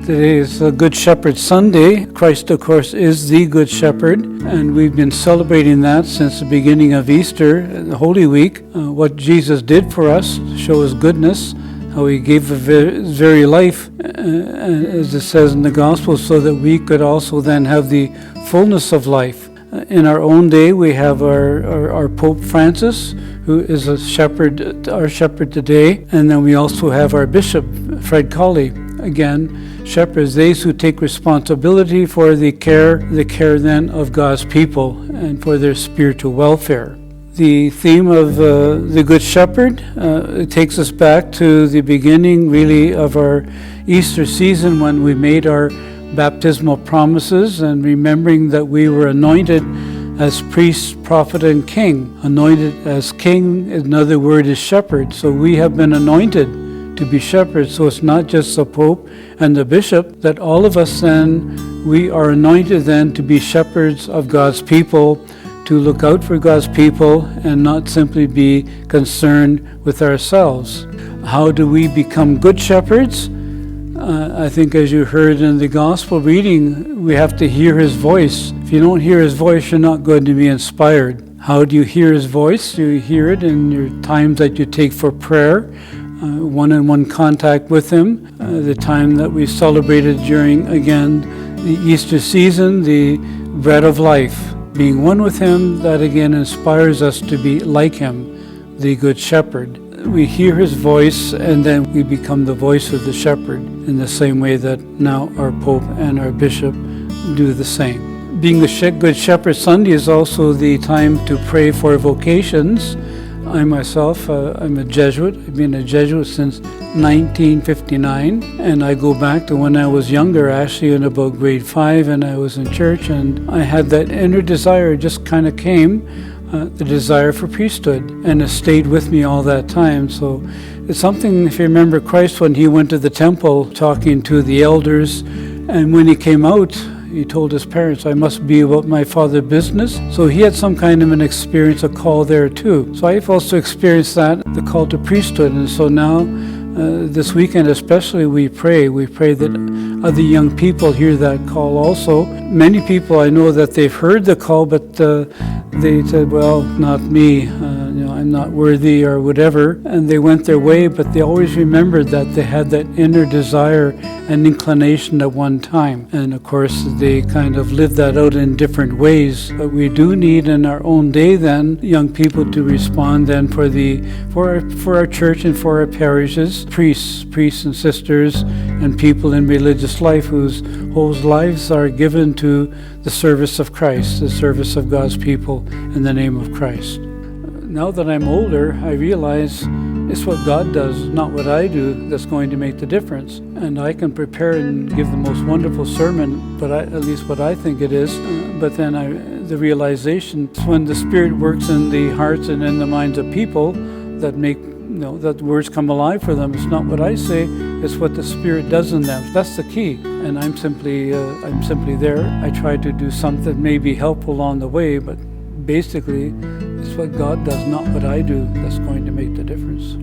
Today is Good Shepherd Sunday. Christ, of course, is the Good Shepherd, and we've been celebrating that since the beginning of Easter, the Holy Week, what Jesus did for us to show His goodness, how He gave His very life, as it says in the Gospel, so that we could also then have the fullness of life. In our own day, we have our Pope Francis, who is a shepherd, our shepherd today, and then we also have our Bishop, Fred Colley. Again, shepherds, those who take responsibility for the care then of God's people and for their spiritual welfare. The theme of the Good Shepherd, it takes us back to the beginning, really, of our Easter season when we made our baptismal promises and remembering that we were anointed as priest, prophet, and king. Anointed as king, another word is shepherd. So we have been anointed to be shepherds. So it's not just the Pope and the Bishop, that all of us then, we are anointed then to be shepherds of God's people, to look out for God's people and not simply be concerned with ourselves. How do we become good shepherds? I think as you heard in the gospel reading, we have to hear His voice. If you don't hear His voice, you're not going to be inspired. How do you hear His voice? You hear it in your times that you take for prayer, one-on-one contact with Him, the time that we celebrated during, again, the Easter season, the bread of life. Being one with Him, that again inspires us to be like Him, the Good Shepherd. We hear His voice, and then we become the voice of the shepherd in the same way that now our Pope and our Bishop do the same. Being the Good Shepherd Sunday is also the time to pray for vocations. I myself, I'm a Jesuit. I've been a Jesuit since 1959, and I go back to when I was younger, actually in about grade 5, and I was in church, and I had that inner desire, it just kind of came, the desire for priesthood, and it stayed with me all that time. So it's something, if you remember Christ when He went to the temple talking to the elders, and when He came out, He told His parents, I must be about my Father's business. So He had some kind of an experience, a call there too. So I've also experienced that, the call to priesthood. And so now, this weekend especially, we pray that other young people hear that call also. Many people, I know that they've heard the call, but they said, well, not me, I'm not worthy or whatever, and they went their way, but they always remembered that they had that inner desire and inclination at one time. And of course, they kind of lived that out in different ways. But we do need in our own day then, young people to respond then for our church and for our parishes, priests and sisters, and people in religious life whose whole lives are given to the service of Christ, the service of God's people in the name of Christ. Now that I'm older, I realize it's what God does, not what I do, that's going to make the difference. And I can prepare and give the most wonderful sermon, but at least what I think it is. But then the realization is when the Spirit works in the hearts and in the minds of people that make that words come alive for them. It's not what I say, it's what the Spirit does in them. That's the key. And I'm simply there. I try to do something that may be helpful along the way, but basically, it's what God does, not what I do, that's going to make the difference.